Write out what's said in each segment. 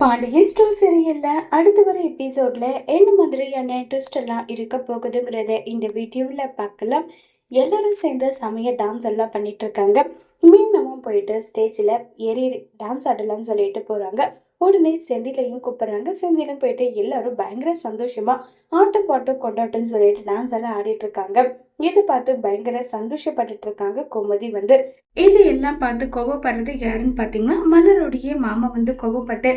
Pandian store சீரியல்ல அடுத்து வர எபிசோட்ல என்ன மாதிரியான ட்விஸ்ட் எல்லாம் இருக்க போகுதுங்கிறத இந்த வீடியோவில் பார்க்கலாம். எல்லாரும் சேர்ந்து செமைய டான்ஸ் எல்லாம் பண்ணிட்டு இருக்காங்க. மீனவும் போயிட்டு ஸ்டேஜில் ஏறி டான்ஸ் ஆடலாம்னு சொல்லிட்டு போறாங்க. உடனே செந்திலையும் கூப்பிடுறாங்க. செந்திலும் போயிட்டு எல்லாரும் பயங்கர சந்தோஷமா ஆட்டம் பாட்டம் கொண்டாட்டம்னு சொல்லிட்டு டான்ஸ் எல்லாம் ஆடிட்டு இருக்காங்க. இதை பார்த்து பயங்கர சந்தோஷப்பட்டுட்டு இருக்காங்க. கோமதி வந்து இது எல்லாம் பார்த்து கோவப்படுறது யாருன்னு பாத்தீங்கன்னா மலருடைய மாமா வந்து கோவப்பட்டு,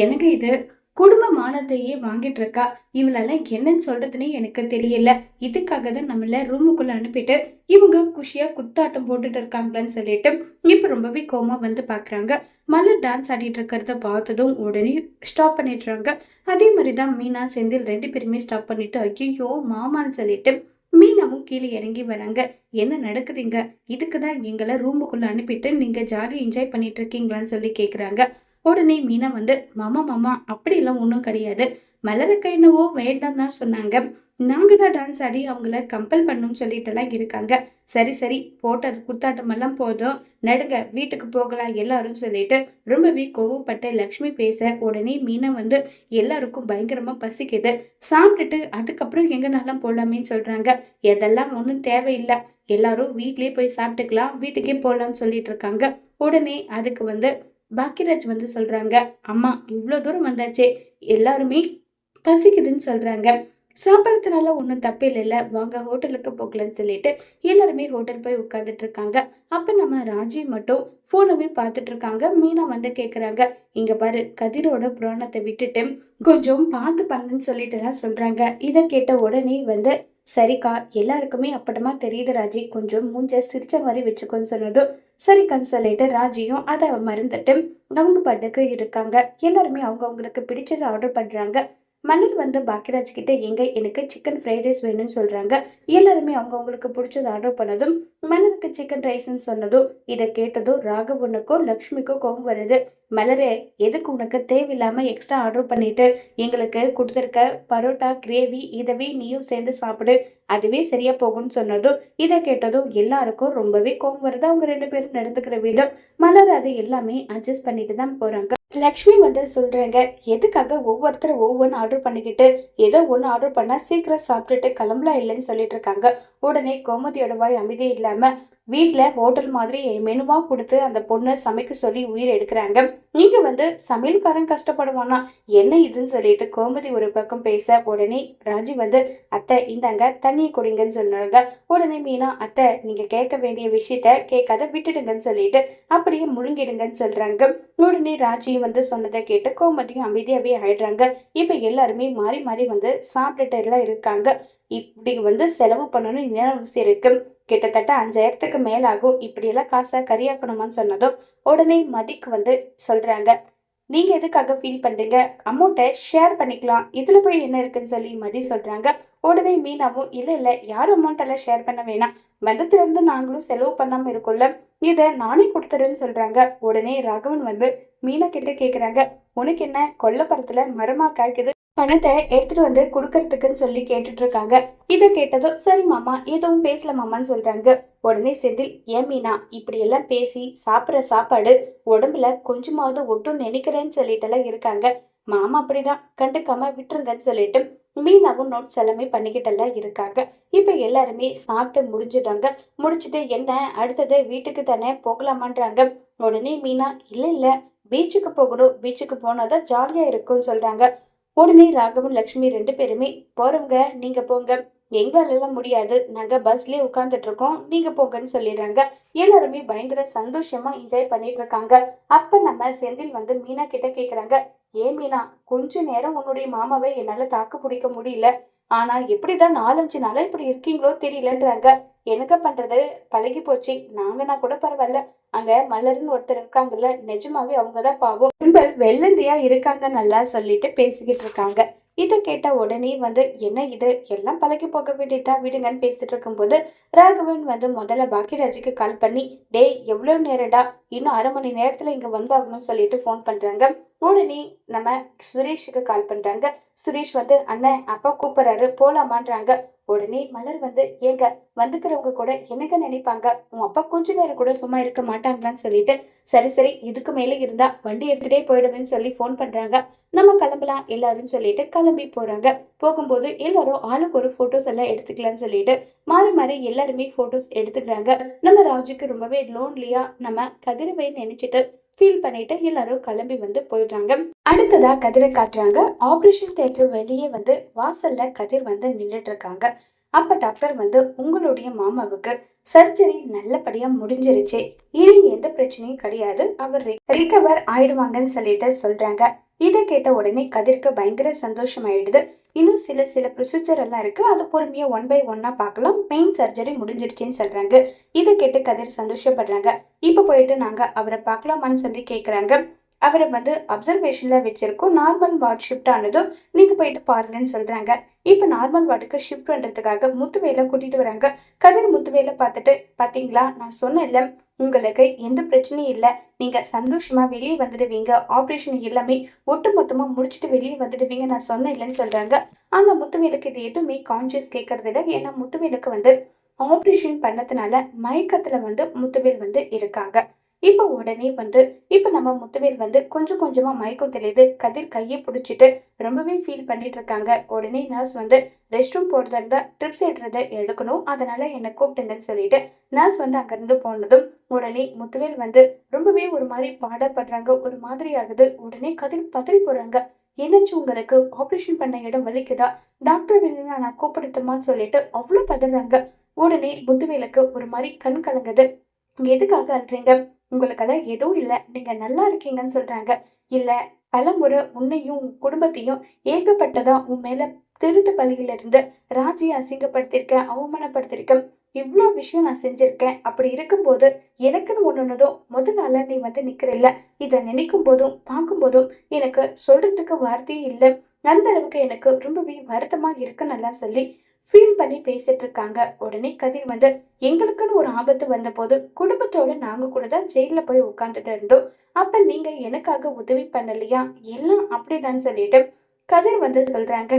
எனக்கு இது குடும்ப மானத்தையே வாங்கிட்டு இருக்கா, இவளெல்லாம் என்னன்னு சொல்றதுன்னே எனக்கு தெரியல, இதுக்காக தான் நம்மள ரூமுக்குள்ள அனுப்பிட்டு இவங்க குஷியா குத்தாட்டம் போட்டுட்டு இருக்காங்கன்னு சொல்லிட்டு இப்ப ரொம்பவே கோமா வந்து பாக்குறாங்க. மலர் டான்ஸ் ஆடிட்டு இருக்கிறத பார்த்ததும் உடனே ஸ்டாப் பண்ணிடுறாங்க. அதே மாதிரிதான் மீனா செந்தில் ரெண்டு பேருமே ஸ்டாப் பண்ணிட்டு ஐயோ மாமான்னு சொல்லிட்டு மீனாவும் கீழே இறங்கி வராங்க. என்ன நடக்குதுங்க, இதுக்குதான் எங்களை ரூமுக்குள்ள அனுப்பிட்டு நீங்க ஜாலி என்ஜாய் பண்ணிட்டு இருக்கீங்களான்னு சொல்லி கேக்குறாங்க. உடனே மீனா வந்து மாமா மாமா அப்படி எல்லாம் ஒன்றும் கிடையாது, மலருக்கு என்னவோ வேண்டாம் தான் சொன்னாங்க, நாங்க தான் டான்ஸ் ஆடி அவங்கள கம்பல் பண்ணணும்னு சொல்லிட்டு எல்லாம் இருக்காங்க. சரி சரி போட்டது குத்தாட்டம் எல்லாம் போதும், நடுங்க வீட்டுக்கு போகலாம் எல்லாரும் சொல்லிட்டு ரொம்பவே கோவப்பட்ட லக்ஷ்மி பேச, உடனே மீனா வந்து எல்லாருக்கும் பயங்கரமா பசிக்குது, சாப்பிட்டுட்டு அதுக்கப்புறம் எங்க நல்லா போலாமேன்னு சொல்றாங்க. எதெல்லாம் ஒன்றும் தேவையில்லை, எல்லாரும் வீட்லயே போய் சாப்பிட்டுக்கலாம், வீட்டுக்கே போலாம்னு சொல்லிட்டு இருக்காங்க. உடனே அதுக்கு வந்து பாக்கியராஜ் வந்து சொல்றாங்க, அம்மா இவ்வளோ தூரம் வந்தாச்சே, எல்லாருமே பசிக்குதுன்னு சொல்றாங்க, சாப்பிட்றதுனால ஒன்றும் தப்பு இல்லைல்ல, வாங்க ஹோட்டலுக்கு போகலன்னு சொல்லிட்டு எல்லாருமே ஹோட்டல் போய் உட்காந்துட்டு இருக்காங்க. அப்ப நம்ம ராஜி மட்டும் போனவே பார்த்துட்டு இருக்காங்க. மீனா வந்து கேக்குறாங்க, இங்க பாரு கதிரோட புராணத்தை விட்டுட்டு கொஞ்சம் பார்த்து பண்ணுன்னு சொல்லிட்டு எல்லாம் சொல்றாங்க. இதை கேட்ட உடனே வந்து சரிக்கா எல்லாருக்குமே அப்படமா தெரியுது ராஜி, கொஞ்சம் மூஞ்ச சிரிச்ச மாதிரி வச்சுக்கோன்னு சொன்னதும் சரிக்கான்னு சொல்லிட்டு ராஜியும் அதை மறந்துட்டு அவங்க பாட்டுக்கு இருக்காங்க. எல்லாருமே அவங்க அவங்களுக்கு பிடிச்சதை ஆர்டர் பண்றாங்க. மலர் வந்து பாக்கியராஜ் கிட்ட எங்க எனக்கு சிக்கன் ஃப்ரைட் ரைஸ் வேணும்னு சொல்றாங்க. எல்லாருமே அவங்க அவங்களுக்கு பிடிச்சது ஆர்டர் பண்ணதும் மலருக்கு சிக்கன் ரைஸ்ன்னு சொன்னதும் இதை கேட்டதும் ராகவனுக்கும் லக்ஷ்மிக்கும் கோவம் வருது. மலரே எதுக்கு உனக்கு தேவையில்லாம எக்ஸ்ட்ரா ஆர்டர் பண்ணிட்டு எங்களுக்கு கொடுத்துருக்க பரோட்டா கிரேவி இதவே நீயும் சேர்ந்து சாப்பிடு, அதுவே சரியா போகும்னு சொன்னதும் இதை கேட்டதும் எல்லாருக்கும் ரொம்பவே கோவம் வருது. அவங்க ரெண்டு பேரும் நடந்துக்கிற விதம் மலர் அது எல்லாமே அட்ஜஸ்ட் பண்ணிட்டு தான் போறாங்க. லக்ஷ்மி வந்து சொல்றாங்க, எதுக்காக ஒவ்வொருத்தரும் ஒவ்வொன்று ஆர்டர் பண்ணிக்கிட்டு ஏதோ ஒன்று ஆர்டர் பண்ணா சீக்கிரம் சாப்பிட்டுட்டு கிளம்பலாம் இல்லைன்னு சொல்லிட்டு இருக்காங்க. உடனே கோமதியோட வாய் அமைதியே இல்லாம வீட்டில் ஹோட்டல் மாதிரி மெனுவா கொடுத்து அந்த பொண்ணை சமைக்க சொல்லி உயிர் எடுக்கிறாங்க. நீங்க வந்து சமையல்காரன் கஷ்டப்படுவானா என்ன இதுன்னு சொல்லிட்டு கோமதி ஒரு பக்கம் பேச, உடனே ராஜி வந்து அத்தை இந்தாங்க தண்ணியை குடிங்கன்னு சொன்னாங்க. உடனே மீனா அத்தை நீங்க கேட்க வேண்டிய விஷயத்த கேட்காத விட்டுடுங்கன்னு சொல்லிட்டு அப்படியே முழுங்கிடுங்கன்னு சொல்றாங்க. உடனே ராஜி வந்து சொன்னதை கேட்டு கோமதியும் அமைதியாவே ஆயிடுறாங்க. இப்ப எல்லாருமே மாறி மாறி வந்து சாப்பிட்டுட்டு எல்லாம் இருக்காங்க. இப்படி வந்து செலவு பண்ணணும் என்ன அவசியம் இருக்கு, கிட்டத்தட்ட 5000க்கு மேலாகும், இப்படியெல்லாம் காசை கரியாக்கணுமான்னு சொன்னதும் உடனே மதிக்கு வந்து சொல்றாங்க, நீங்க எதுக்காக ஃபீல் பண்றீங்க, அமௌண்ட்டை ஷேர் பண்ணிக்கலாம், இதுல போய் என்ன இருக்குன்னு சொல்லி மதி சொல்றாங்க. உடனே மீனாவும் இல்ல இல்ல யாரும் அமௌண்ட் எல்லாம் ஷேர் பண்ண வேணாம், வந்ததுல இருந்து நாங்களும் செலவு பண்ணாம இருக்கோம்ல, இதை நானே கொடுத்துறேன்னு சொல்றாங்க. உடனே ராகவன் வந்து மீனா கிட்ட கேக்குறாங்க, உனக்கு என்ன கொல்லப்புறத்துல மரமா காய்க்குது, பணத்தை எடுத்துட்டு வந்து கொடுக்கறதுக்குன்னு சொல்லி கேட்டுட்டு இருக்காங்க. இதை கேட்டதும் சரி மாமா எதுவும் பேசல மாமான்னு சொல்றாங்க. உடனே செந்தில் ஏன் மீனா இப்படி எல்லாம் பேசி சாப்பிட்ற சாப்பாடு உடம்புல கொஞ்சமாவது ஒட்டும் நினைக்கிறேன்னு சொல்லிட்டு எல்லாம் இருக்காங்க. மாமா அப்படிதான் கண்டுக்காம விட்டுருங்கன்னு சொல்லிட்டு மீனாவும் நோட்ஸ் எல்லாமே பண்ணிக்கிட்டு எல்லாம் இருக்காங்க. இப்ப எல்லாருமே சாப்பிட்டு முடிஞ்சிடுறாங்க. முடிச்சுட்டு என்ன அடுத்தது வீட்டுக்கு தானே போகலாமான்றாங்க. உடனே மீனா இல்ல இல்ல பீச்சுக்கு போகணும், பீச்சுக்கு போனாதான் ஜாலியா இருக்கும்னு சொல்றாங்க. உடனே ராகவும் லக்ஷ்மி ரெண்டு பேருமே போறவங்க நீங்க போங்க, எங்களால முடியாது, நாங்க பஸ்லயே உட்கார்ந்துட்டு இருக்கோம், நீங்க போங்கன்னு சொல்லிடுறாங்க. எல்லாருமே பயங்கர சந்தோஷமா என்ஜாய் பண்ணிட்டு இருக்காங்க. அப்ப நம்ம செந்தில் வந்து மீனா கிட்ட கேக்குறாங்க, ஏன் மீனா கொஞ்ச நேரம் உன்னுடைய மாமாவை என்னால தாக்கு பிடிக்க முடியல, ஆனா எப்படிதான் 4-5 நாளா இப்படி இருக்கீங்களோ தெரியலன்றாங்க. எனக்கு பண்றது பழகி போச்சு, நாங்கன்னா கூட பரவாயில்ல, அங்க மலர்னு ஒருத்தர் இருக்காங்கல்ல நிஜமாவே அவங்கதான் பாவம், ரொம்ப வெள்ளந்தியா இருக்காங்க நல்லா சொல்லிட்டு பேசிக்கிட்டு இருக்காங்க. இதை கேட்ட உடனே வந்து என்ன இது எல்லாம் பழகி போக வேண்டியதா விடுங்கன்னு பேசிட்டு இருக்கும்போது ராகவன் வந்து முதல்ல பாக்கியராஜுக்கு கால் பண்ணி, டேய் எவ்வளவு நேரம்டா, இன்னும் 1/2 மணி நேரத்துல இங்க வந்தாகணும்னு சொல்லிட்டு போன் பண்றாங்க. உடனே நம்ம சுரேஷுக்கு கால் பண்றாங்க. சுரேஷ் வந்து அண்ணன் அப்பா கூப்பிடுறாரு போலாமான்றாங்க. உடனே மலர் வந்து ஏங்க வந்துக்கிறவங்க கூட என்னங்க நினைப்பாங்க, உன் அப்பா கொஞ்ச நேரம் கூட சும்மா இருக்க மாட்டாங்களான்னு சொல்லிட்டு சரி சரி இதுக்கு மேல இருந்தா வண்டி எடுத்துட்டே போயிடுவேன்னு சொல்லி ஃபோன் பண்றாங்க. நம்ம கிளம்பலாம் எல்லாரும் சொல்லிட்டு கிளம்பி போறாங்க. போகும்போது எல்லாரும் ஆளுக்கு ஒரு போட்டோஸ் எல்லாம் எடுத்துக்கலாம்னு சொல்லிட்டு மாறி மாறி எல்லாருமே போட்டோஸ் எடுத்துக்கிறாங்க. நம்ம ராஜுக்கு ரொம்பவே லோன்லியா நம்ம கதிரவை நினைச்சிட்டு ஃபீல் பண்ணிட்டு எல்லாரும் கிளம்பி வந்து போயிடுறாங்க. அடுத்ததா கதிரை காட்டுறாங்க. ஆபரேஷன் தியேட்டர் வெளியே வந்து வாசல்ல கதிர் வந்து நின்றுட்டு இருக்காங்க. அப்ப டாக்டர் வந்து உங்களுடைய மாமாவுக்கு சர்ஜரி நல்லபடியா முடிஞ்சிருச்சு, இனி எந்த பிரச்சனையும் கிடையாது, அவர் ரிகவர் ஆயிடுவாங்கன்னு சொல்லிட்டு சொல்றாங்க. இதை கேட்ட உடனே கதிருக்கு பயங்கர சந்தோஷம் ஆயிடுது. இன்னும் சில ப்ரொசீஜர் எல்லாம் இருக்கு, அது பொறுமையா ஒன் பை ஒன்னா பார்க்கலாம், மெயின் சர்ஜரி முடிஞ்சிருச்சுன்னு சொல்றாங்க. இதை கேட்டு கதிர் சந்தோஷப்படுறாங்க. இப்ப போயிட்டு நாங்க அவரை பார்க்கலாமான்னு சொல்லி கேக்குறாங்க. அவரை வந்து அப்சர்வேஷன்ல வச்சிருக்கோம், நார்மல் வார்டு ஷிஃப்ட் ஆனதும் நீங்க போயிட்டு பாருங்கன்னு சொல்றாங்க. இப்ப நார்மல் வார்டுக்கு ஷிஃப்ட் பண்றதுக்காக முத்துவேலை கூட்டிட்டு வராங்க. கதிர் முத்துவேலை பார்த்துட்டு பாத்தீங்களா நான் சொன்னேன்ல, உங்களுக்கு எந்த பிரச்சனையும் இல்லை, நீங்க சந்தோஷமா வெளியே வந்துடுவீங்க, ஆப்ரேஷன் எல்லாமே ஒட்டு மொத்தமா முடிச்சுட்டு வெளியே வந்துடுவீங்க, நான் சொன்னேன் இல்லைன்னு சொல்றாங்க. அந்த முத்துவேலுக்கு இது எதுவுமே கான்சியஸ் கேட்கறது இல்லை. ஏன்னா முத்துவேலுக்கு வந்து ஆப்ரேஷன் பண்ணதுனால மயக்கத்துல வந்து முத்துவேல் வந்து இருக்காங்க. இப்ப உடனே வந்து இப்ப நம்ம முத்துவேல் வந்து கொஞ்சம் கொஞ்சமா மயக்கம் தெளியுது. கதிர் கையை பிடிச்சிட்டு ரொம்பவே ஃபீல் பண்ணிட்டு இருக்காங்க. உடனே நர்ஸ் வந்து ரெஸ்ட் ரூம் போறதா இருந்தா ட்ரிப்ஸ் எடுறத எடுக்கணும், அதனால என்னை கூப்பிட்டுங்கன்னு சொல்லிட்டு நர்ஸ் வந்து அங்கிருந்து போனதும் உடனே முத்துவேல் வந்து ரொம்பவே ஒரு மாதிரி பாடப்படுறாங்க. ஒரு மாதிரி ஆகுது. உடனே கதிர் பதறி போறாங்க. என்னாச்சு உங்களுக்கு, ஆபரேஷன் பண்ண இடம் வலிக்குதா, டாக்டர் வேணும்னா நான் கூப்பிடுட்டுமான்னு சொல்லிட்டு அவ்வளவு பதறாங்க. உடனே முத்துவேலுக்கு ஒரு மாதிரி கண் கலங்குது. எதுக்காக அல்றீங்க, உங்களுக்கெல்லாம் எதுவும் இல்ல, நீங்க நல்லா இருக்கீங்கன்னு சொல்றாங்க. இல்ல, பலமுறை உன்னையும் உன் குடும்பத்தையும் ஏகப்பட்டதா உன் மேல திருட்டு பழியில இருந்து ராஜியை அசிங்கப்படுத்திருக்கேன், அவமானப்படுத்திருக்கேன், இவ்வளோ விஷயம் நான் செஞ்சிருக்கேன். அப்படி இருக்கும்போது எனக்குன்னு ஒண்ணுனதும் முதல் நாள நீ வந்து நிக்கிறல்ல, இதை நினைக்கும் போதும் பார்க்கும் போதும் எனக்கு சொல்றதுக்கு வார்த்தையே இல்லை. அந்த அளவுக்கு எனக்கு ரொம்பவே வருத்தமா இருக்குன்னு நல்லா சொல்லி ஃபீல் பண்ணி பேசிட்டு இருக்காங்க. உடனே கதிர் வந்து எங்களுக்குன்னு ஒரு ஆபத்து வந்த போது குடும்பத்தோட நாங்க கூட தான் ஜெயில போய் உட்காந்துட்டு இருந்தோம், அப்ப நீங்க எனக்காக உதவி பண்ணலையா, எல்லாம் அப்படிதான் சொல்லிட்டு கதிர் வந்து சொல்றாங்க.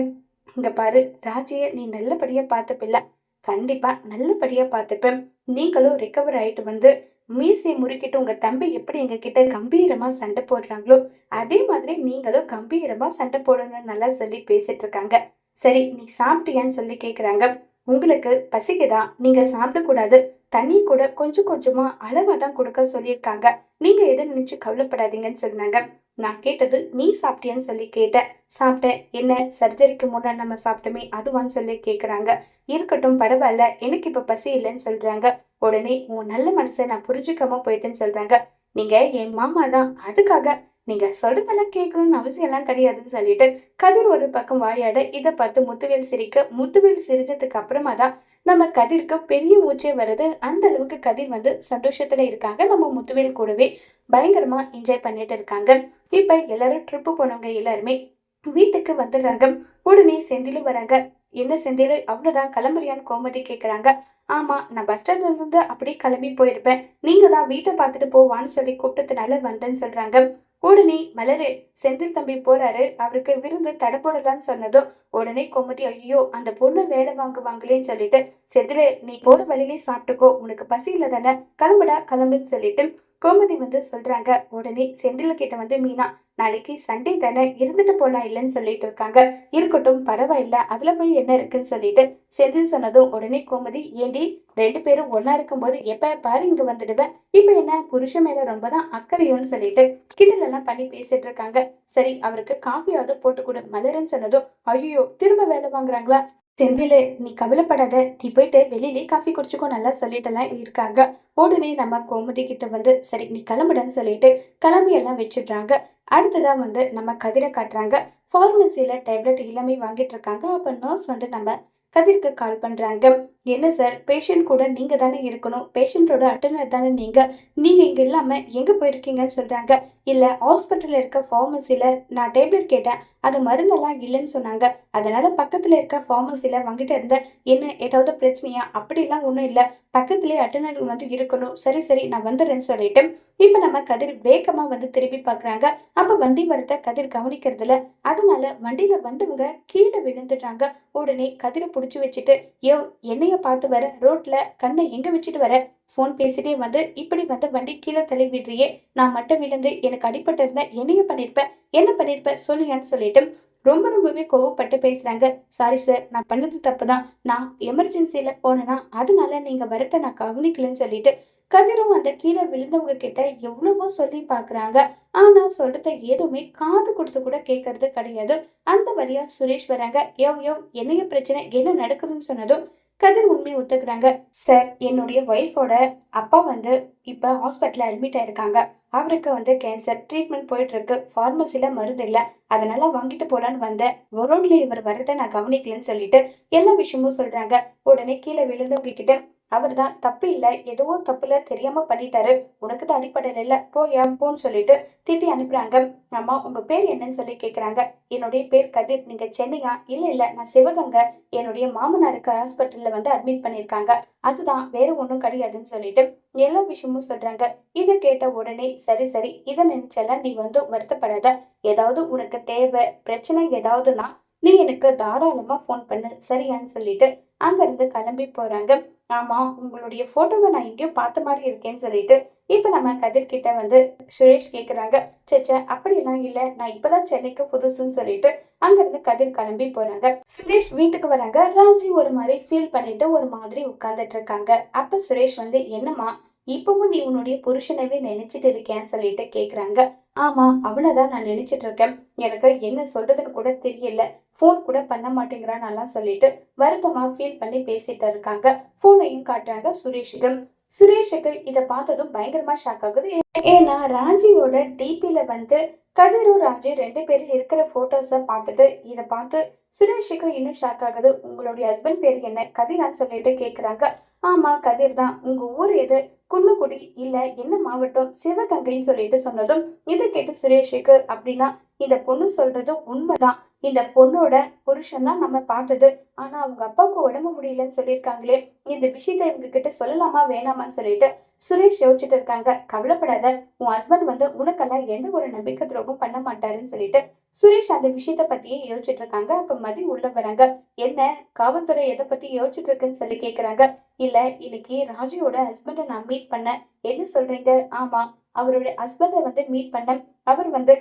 இங்க பாரு, ராஜிய நீ நல்லபடியா பார்த்துப்பில்ல, கண்டிப்பா நல்லபடியா பார்த்துப்பேன். நீங்களும் ரிகவர் ஆயிட்டு வந்து மீசை முறுக்கிட்டு உங்க தம்பி எப்படி எங்க கிட்ட கம்பீரமா சண்டை போடுறாங்களோ அதே மாதிரி நீங்களும் கம்பீரமா சண்டை போடணும்னு நல்லா சொல்லி பேசிட்டு இருக்காங்க. சரி நீ சாப்பிட்டியான்னு சொல்லி கேக்குறாங்க. உங்களுக்கு பசிக்குதா, நீங்க சாப்பிடக்கூடாது, தண்ணி கூட கொஞ்சம் கொஞ்சமா அளவா தான் கொடுக்க சொல்லியிருக்காங்க, நீங்க எதை நினைச்சு கவலைப்படாதீங்கன்னு சொன்னாங்க. நான் கேட்டது நீ சாப்பிட்டியான்னு சொல்லி கேட்டேன். சாப்பிட்டேன். என்ன சர்ஜரிக்கு முன்னாடி நம்ம சாப்பிட்டோமே அதுவான்னு சொல்லி கேக்குறாங்க. இருக்கட்டும் பரவாயில்ல, எனக்கு இப்ப பசி இல்லைன்னு சொல்றாங்க. உடனே உன் நல்ல மனசை நான் புரிஞ்சுக்காம போயிட்டேன்னு சொல்றாங்க. நீங்க என் மாமா தான், அதுக்காக நீங்க சொல்றதெல்லாம் கேட்கணும்னு அவசியம் எல்லாம் கிடையாதுன்னு சொல்லிட்டு கதிர் ஒரு பக்கம் வாயாட இதை பார்த்து முத்துவேல் சிரிக்க, முத்துவேல் சிரிச்சதுக்கு அப்புறமா தான் நம்ம கதிருக்கு பெரிய மூச்சே வருது. அந்த அளவுக்கு கதிர் வந்து சந்தோஷத்துல இருக்காங்க. நம்ம முத்துவேல் கூடவே பயங்கரமா என்ஜாய் பண்ணிட்டு இருக்காங்க. இப்ப எல்லாரும் ட்ரிப்பு போனவங்க எல்லாருமே வீட்டுக்கு வந்துடுறாங்க. உடனே செந்திலும் வராங்க. என்ன செந்தில் அவ்வளவுதான் கிளம்புறியான்னு கோமதி கேக்குறாங்க. ஆமா, நான் பஸ் ஸ்டாண்ட்ல இருந்து அப்படியே கிளம்பி போயிருப்பேன், நீங்க தான் வீட்டை பார்த்துட்டு போவான்னு சொல்லி கூப்பிட்டதுனால வந்தேன்னு சொல்றாங்க. உடனே மலரு, செந்தில் தம்பி போறாரு, அவருக்கு விருந்து தடப்படலான்னு சொன்னதும் உடனே கோமதி ஐயோ அந்த பொண்ணு வேலை வாங்குவாங்களேன்னு சொல்லிட்டு செந்திலே நீ போற வழியிலே சாப்பிட்டுக்கோ, உனக்கு பசி இல்லை தானே, கிளம்புடா கிளம்புன்னு சொல்லிட்டு கோமதி வந்து சொல்றாங்க. உடனே செந்தில கிட்ட வந்து மீனா நாளைக்கு சண்டே தானே இருந்துட்டு போலாம் இல்லைன்னு சொல்லிட்டு இருக்காங்க. இருக்கட்டும் பரவாயில்ல, அதுல போய் என்ன இருக்குன்னு சொல்லிட்டு செந்தில் சொன்னதும் உடனே கோமதி ஏண்டி ரெண்டு பேரும் ஒன்னா இருக்கும்போது எப்ப பாரு இங்க வந்துடுவேன், இப்ப என்ன புருஷன் மேல ரொம்பதான் அக்கறையோன்னு சொல்லிட்டு கிண்டல் எல்லாம் பண்ணி பேசிட்டு இருக்காங்க. சரி அவருக்கு காஃபியாவது போட்டு கொடு மலருன்னு சொன்னதும் ஐயோ திரும்ப வேலை வாங்குறாங்களா, செந்தில நீ கவலைப்படாத, நீ போயிட்டு வெளியிலே காஃபி குடிச்சுக்கோ நல்லா சொல்லிட்டுலாம் இருக்காங்க. உடனே நம்ம கோமதி கிட்ட வந்து சரி நீ கிளம்புடன்னு சொல்லிட்டு கிளம்பி எல்லாம் வச்சிடுறாங்க. அடுத்ததா வந்து நம்ம கதிரை காட்டுறாங்க. ஃபார்மசியில டேப்லெட் எல்லாமே வாங்கிட்டு இருக்காங்க. அப்ப நர்ஸ் வந்து நம்ம கதிருக்கு கால் பண்றாங்க. என்ன சார், பேஷண்ட் கூட நீங்க தானே இருக்கணும். பேஷண்ட்டோட அட்டெண்டர் தானே நீங்க. நீங்க இங்க இல்லாம எங்க போயிருக்கீங்கன்னு சொல்றாங்க. இல்ல ஹாஸ்பிட்டல்ல இருக்க ஃபார்மசில நான் டேப்லெட் கேட்டேன். அது மருந்தெல்லாம் இல்லன்னு சொன்னாங்க. அதனால பக்கத்துல இருக்க ஃபார்மசில வாங்கிட்டு இருந்தேன். என்ன ஏதாவது பிரச்சனையா? அப்படிலாம் ஒண்ணும் இல்ல. பக்கத்திலேயே அட்டெண்டர் வந்து இருக்கணும். சரி, சரி நான் வந்துடுறேன்னு சொல்லிட்டு, இப்ப நம்ம கதிர் வேகமா வந்து திரும்பி பார்க்குறாங்க. அப்ப வண்டி வரத கதிர் கவனிக்கிறதில்ல. அதனால வண்டியில வந்தவங்க கீழ விழுந்துடுறாங்க. உடனே கதிர புடிச்சு வச்சுட்டு, யோவ்! என்னைய பார்த்து வர? ரோட்ல கண்ண எங்க வச்சுட்டு வர? ஃபோன் பேசிட்டே வந்து, இப்படி வந்து வண்டி கீழ தள்ளி விடுறியே! நான் மட்டும் விழுந்து எனக்கு அடிபட்டிருந்தா என்னைய பண்ணியிருப்ப? என்ன பண்ணியிருப்ப? சொல்லுயான்னு சொல்லிட்டு, ரொம்பவே கோவப்பட்டு பேசுறாங்க. சாரி சார், நான் பண்ணது தப்பு தான். நான் எமர்ஜென்சில போனேனா, அதனால நீங்க வரத நான் கவனிக்கலன்னு சொல்லிட்டு, கதிரும் அந்த கீழ விழுந்தவங்க கிட்ட எவ்வளவோ சொல்லி பார்க்குறாங்க. ஆனா சொல்றத எதுவுமே காது குடுத்து கூட கேட்கறது கிடையாது. அந்த வழியா சுரேஷ் வராங்க. யோவ்! யோவ்! என்னைய பிரச்சனை? என்ன நடக்குதுன்னு சொன்னதும், கதிர் உண்மைய ஒத்துக்கிறாங்க. சார், என்னுடைய ஒய்ஃபோட அப்பா வந்து இப்ப ஹாஸ்பிட்டல்ல அட்மிட் ஆயிருக்காங்க. அவருக்கு வந்து கேன்சர். ட்ரீட்மெண்ட் போயிட்டு இருக்கு. ஃபார்மசில மருந்து இல்ல. அதனால வாங்கிட்டு போலான்னு வந்தேன். ரோட்ல இவர் வரத நான் கவனிக்கலன்னு சொல்லிட்டு எல்லா விஷயமும் சொல்றாங்க. உடனே கீழ விழுந்தவங்க கிட்ட, அவர் தான் தப்பு இல்ல. ஏதோ தப்புல தெரியாம பண்ணிட்டாரு. உனக்கு தான் அடிபடல. போயா போன்னு சொல்லிட்டு திட்டி அனுப்புறாங்க. அம்மா உங்க பேர் என்னன்னு சொல்லி கேக்குறாங்க. என்னுடைய பேர் கதிர். நீங்க சென்னையா? இல்ல நான் சிவகங்கை. என்னுடைய மாமனாருக்கு ஹாஸ்பிட்டல்ல வந்து அட்மிட் பண்ணிருக்காங்க. அதுதான், வேற ஒண்ணும் கிடையாதுன்னு சொல்லிட்டு எல்லா விஷயமும் சொல்றாங்க. இத கேட்ட உடனே சரி, சரி இத நினைச்செல்லாம் நீ வந்து வருத்தப்படாத. ஏதாவது உனக்கு தேவை, பிரச்சனை ஏதாவதுன்னா நீ எனக்கு தாராளமா ஃபோன் பண்ணு. சரியான்னு சொல்லிட்டு அங்கிருந்து கிளம்பி போறாங்க. ஆமா, உங்களுடைய ஃபோட்டோவ நான் எங்கேயோ பார்த்த மாரி இருக்கேன்னு சொல்லிட்டு, இப்ப நம்ம கதிர் கிட்ட வந்து சுரேஷ் கேட்குறாங்க. ச்சே! அப்படிலாம் இல்ல. நான் இப்பதான் சென்னைக்கு புதுசுன்னு சொல்லிட்டு, அங்கிருந்து கதிர் கிளம்பி போறாங்க. சுரேஷ் வீட்டுக்கு வராங்க. ராஜி ஒரு மாரி ஃபீல் பண்ணிட்டு ஒரு மாதிரி உட்கார்ந்துட்டு இருக்காங்க. அப்ப சுரேஷ் வந்து, என்னம்மா இப்பவும் நீ உன்னுடைய புருஷனவே நினைச்சிட்டு இருக்கியான்னு சொல்லிட்டு கேக்குறாங்க. ஆமா, அவனதான் நான் நினைச்சிட்டு இருக்கேன். எனக்கு என்ன சொல்றதுன்னு கூட தெரியல. ஃபோன் கூட பண்ண மாட்டேங்கிறான்லாம் சொல்லிட்டு வருத்தமா ஃபீல் பண்ணி பேசிட்டு இருக்காங்க. ஃபோனையும் காட்டுறாங்க சுரேஷுக்கு. சுரேஷுக்கு இத பார்த்ததும் பயங்கரமா ஷாக் ஆகுது. ஏன்னா ராஜியோட டிபில வந்து கதிரும் ராஜு 2 பேரும் இருக்கிற போட்டோஸ பார்த்துட்டு இத பார்த்து சுரேஷுக்கு இன்னும் ஷாக் ஆகுது. உங்களுடைய ஹஸ்பண்ட் பேரு என்ன? கதிரான்னு சொல்லிட்டு கேக்குறாங்க. ஆமா கதிர் தான். உங்க ஊர் எது? குன்னக்குடி. இல்ல என்ன மாவட்டம்? சிவகங்கைன்னு சொல்லிட்டு சொன்னதும் இதை கேட்டு சுரேஷுக்கு, அப்படின்னா இந்த பொண்ணு சொல்றது உண்மைதான். இந்த பொண்ணோட புருஷன் தான் நம்ம பார்த்தது. ஆனா அவங்க அப்பாவுக்கு உடம்பு முடியலன்னு சொல்லியிருக்காங்களே, இந்த விஷயத்த இவங்க கிட்ட சொல்லலாமா வேணாமான்னு சொல்லிட்டு சுரேஷ் யோசிச்சுட்டு இருக்காங்க. கவலைப்படாத, உன் ஹஸ்பண்ட் வந்து உனக்கெல்லாம் எந்த ஒரு நம்பிக்கை துரோகம் பண்ண மாட்டாருன்னு சொல்லிட்டு சுரேஷ் அந்த விஷயத்த பத்தியே யோசிச்சுட்டு இருக்காங்க. அப்ப மதி உள்ள வராங்க. என்ன, காவல்துறை எதை பத்தி யோசிச்சுட்டு இருக்குன்னு சொல்லி கேக்குறாங்க. இல்ல, இன்னைக்கு ராஜியோட ஹஸ்பண்ட நான் மீட் பண்ணேன். என்ன சொல்றீங்க? ஆமா, அவருடைய ஹஸ்பண்ட வந்து மீட் பண்ணேன். அவர் வந்து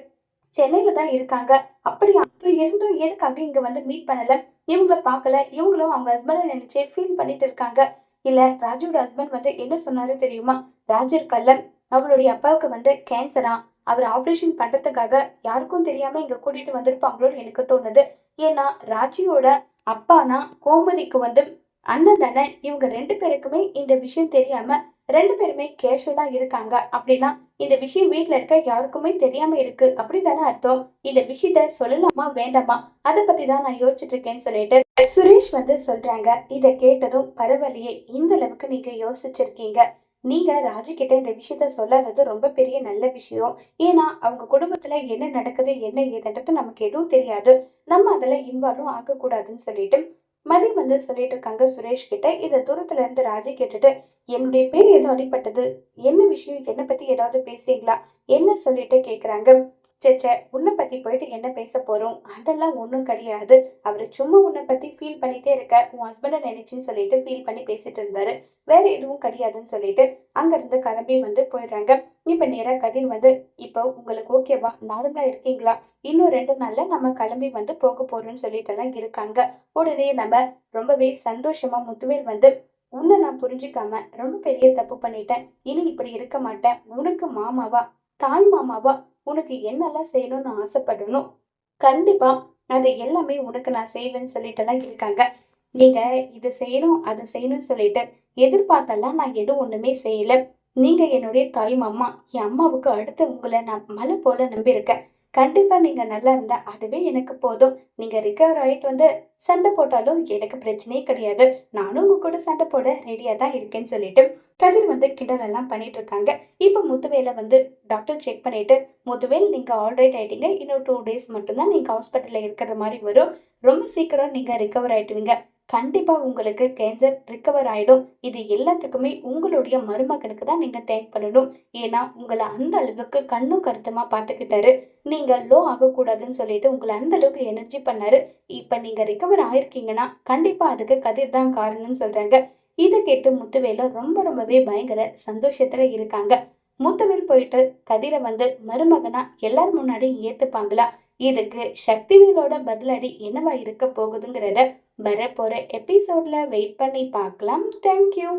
சென்னையில தான் இருக்காங்க. அப்படியா? அப்ப இருந்தும் எதுக்காக இங்க வந்து மீட் பண்ணல? இவங்கள பார்க்கல. இவங்களும் அவங்க ஹஸ்பண்ட நினைச்சே ஃபீல் பண்ணிட்டு இருக்காங்க. இல்ல, ராஜுவோட ஹஸ்பண்ட் வந்து என்ன சொன்னாரு தெரியுமா? ராஜு இருக்கல்ல, அவருடைய அப்பாவுக்கு வந்து கேன்சரா. அவர் ஆபரேஷன் பண்றதுக்காக யாருக்கும் தெரியாம இங்க கூட்டிட்டு வந்திருப்பாங்களோன்னு எனக்கு தோணுது. ஏன்னா ராஜியோட அப்பானா கோமதிக்கு வந்து அண்ணன் தானே. இவங்க 2 பேருக்குமே இந்த விஷயம் தெரியாம 2 பேருமே கேஷுவலா இருக்காங்க. அப்படின்னா இந்த விஷயம் வீட்ல இருக்க யாருக்குமே தெரியாம இருக்கு. அப்படிதானே அர்த்தம்? இந்த விஷயத்த சொல்லலாமா வேண்டாமா? அத பத்தி தான் நான் யோசிச்சுட்டு இருக்கேன்னு சொல்லிட்டு சுரேஷ் வந்து சொல்றாங்க. இத கேட்டதும் பரவாயில்லையே, இந்த அளவுக்கு நீங்க யோசிச்சிருக்கீங்க. நீங்க ராஜி கிட்ட இந்த விஷயத்த சொல்லாதது ரொம்ப பெரிய நல்ல விஷயம். ஏன்னா அவங்க குடும்பத்துல என்ன நடக்குது என்ன ஏதுன்றது நமக்கு எதுவும் தெரியாது. நம்ம அதுல இன்வால்வும் ஆகக்கூடாதுன்னு சொல்லிட்டு மதி வந்து சொல்லிட்டு இருக்காங்க சுரேஷ் கிட்ட. இத தூரத்துல இருந்து ராஜி கேட்டுட்டு, என்னுடைய பேர் ஏதோ அடிபட்டது. என்ன விஷயம்? என்ன பத்தி ஏதாவது பேசுறீங்களா? என்ன சொல்லிட்டு கேக்குறாங்க. ச்சே! உன்னை பத்தி போயிட்டு என்ன பேச போறோம்? அதெல்லாம் ஒண்ணும் கிடையாது. அவரு சும்மா உன்னை பத்தி ஃபீல் பண்ணிட்டே இருக்க. உன் ஹஸ்பண்ட நினைச்சுன்னு சொல்லிட்டு ஃபீல் பண்ணி பேசிட்டு இருந்தாரு. வேற எதுவும் கிடையாதுன்னு சொல்லிட்டு அங்க இருந்து கிளம்பி வந்து போயிடுறாங்க. இப்ப நேரா கதிர் வந்து, இப்போ உங்களுக்கு ஓகேவா? நார்மலா இருக்கீங்களா? இன்னும் 2 நாள்ல நம்ம கிளம்பி வந்து போக போறோம்னு சொல்லிட்டு எல்லாம் இருக்காங்க. உடனே நம்ம ரொம்பவே சந்தோஷமா முத்துவேல் வந்து, உன்னை நான் புரிஞ்சுக்காம ரொம்ப பெரிய தப்பு பண்ணிட்டேன். இனி இப்படி இருக்க மாட்டேன். உனக்கு மாமாவா, தாய் மாமாவா உனக்கு என்னெல்லாம் செய்யணும்னு ஆசைப்படணும், கண்டிப்பா அது எல்லாமே உனக்கு நான் செய்வேன்னு சொல்லிட்டுலாம் இருக்காங்க. நீங்க இது செய்யணும் அது செய்யணும்னு சொல்லிட்டு எதிர்பார்த்தெல்லாம் நான் எதுவும் ஒண்ணுமே செய்யல. நீங்க என்னுடைய தாய் மாமா. என் அம்மாவுக்கு அடுத்து உங்களை நான் மலை போல நம்பியிருக்கேன். கண்டிப்பா நீங்க நல்லா இருந்தா அதுவே எனக்கு போதும். நீங்க ரிகவர் ஆயிட்டு வந்து சண்டை போட்டாலும் எனக்கு பிரச்சனையே கிடையாது. நானும் உங்க கூட சண்டை போட ரெடியா தான் இருக்கேன்னு சொல்லிட்டு கதிர் வந்து கிண்டல் எல்லாம் பண்ணிட்டு இருக்காங்க. இப்ப முத்துவேல வந்து டாக்டர் செக் பண்ணிட்டு, "முத்துவேல் நீங்க ஆல்ரைட் ஆயிட்டீங்க. இன்னும் 2 டேஸ் மட்டும் தான் நீங்க ஹாஸ்பிட்டல்ல இருக்கிற மாரி வரும். ரொம்ப சீக்கிரம் நீங்க ரிகவர் ஆயிடுவீங்க. கண்டிப்பா உங்களுக்கு கேன்சர் ரிகவர் ஆயிடும். இது எல்லாத்துக்குமே உங்களுடைய மருமகனுக்கு தான் நீங்க தேங்க் பண்ணணும். ஏன்னா உங்கள அந்த அளவுக்கு கண்ணும் கருத்துமா பார்த்துக்கிட்டாரு. நீங்க லோ ஆகக்கூடாதுன்னு சொல்லிட்டு உங்கள அந்த அளவுக்கு எனர்ஜி பண்ணாரு. இப்ப நீங்க ரிகவர் ஆயிருக்கீங்கன்னா, கண்டிப்பா அதுக்கு கதிர் தான் காரணம்னு சொல்றாங்க." இத கேட்டு முத்துவேலு ரொம்பவே பயங்கர சந்தோஷத்துல இருக்காங்க. முத்துவேல் போயிட்டு கதிர வந்து மருமகனா எல்லார் முன்னாடியும் ஏத்துப்பாங்களா? இதுக்கு சக்திவேலோட பதிலடி என்னவா இருக்க போகுதுங்கிறத வரப்போற எபிசோட்ல வெயிட் பண்ணி பார்க்கலாம். Thank you.